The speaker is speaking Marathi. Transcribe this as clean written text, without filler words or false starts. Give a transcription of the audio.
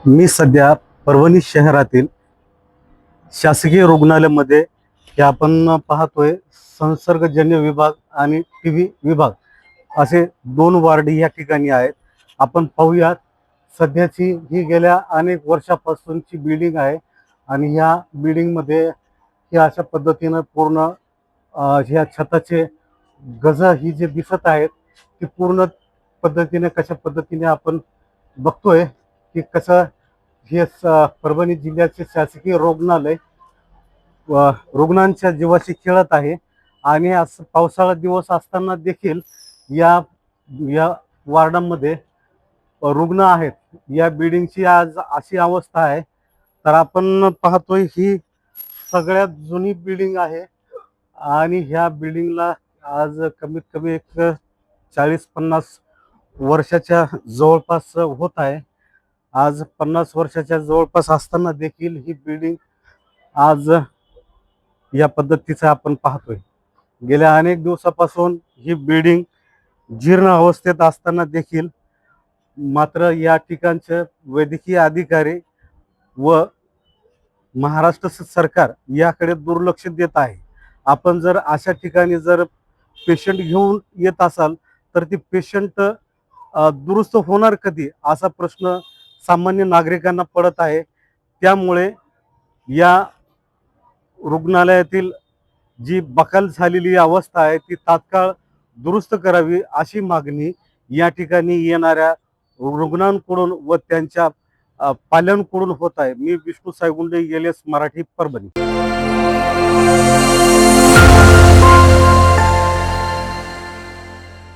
मी सध्या परभणी शहरातील शासकीय रुग्णालयामध्ये हे आपण पाहतोय संसर्गजन्य विभाग आणि टीबी विभाग असे दोन वार्ड या ठिकाणी आहेत. आपण पाहूयात सध्याची ही गेल्या अनेक वर्षापासूनची बिल्डिंग आहे आणि ह्या बिल्डिंगमध्ये हे अशा पद्धतीनं पूर्ण ह्या छताचे गज ही जे दिसत आहेत ती पूर्ण पद्धतीने कशा पद्धतीने आपण बघतोय की कसं हे परभणी जिल्ह्याचे शासकीय रुग्णालय रुग्णांच्या जीवाशी खेळत आहे. आणि असं पावसाळा दिवस असताना देखील या या वार्डामध्ये रुग्ण आहेत. या बिल्डिंगची आज अशी अवस्था आहे तर आपण पाहतोय ही सगळ्यात जुनी बिल्डिंग आहे आणि ह्या बिल्डिंगला आज कमीत कमी एक 40-50 वर्षाच्या जवळपास होत आहे. आज 50 वर्षाच्या जवळपास असताना देखील ही बिल्डिंग आज या पद्धतीचं आपण पाहतोय. गेल्या अनेक दिवसापासून ही बिल्डिंग जीर्ण अवस्थेत असताना देखील मात्र या ठिकाणचे वैद्यकीय अधिकारी व महाराष्ट्र सरकार याकडे दुर्लक्ष देत आहे. आपण जर अशा ठिकाणी जर पेशंट घेऊन येत असाल तर ती पेशंट दुरुस्त होणार कधी असा प्रश्न सामान्य नागरिकांना पडत आहे. त्यामुळे या रुग्णालयातील जी बकाल झालेली अवस्था आहे ती तात्काळ दुरुस्त करावी अशी मागणी या ठिकाणी येणाऱ्या रुग्णांकडून व त्यांच्या पाल्यांकडून होत आहे. मी विष्णू सायगुंडे, LS मराठी, परभणी.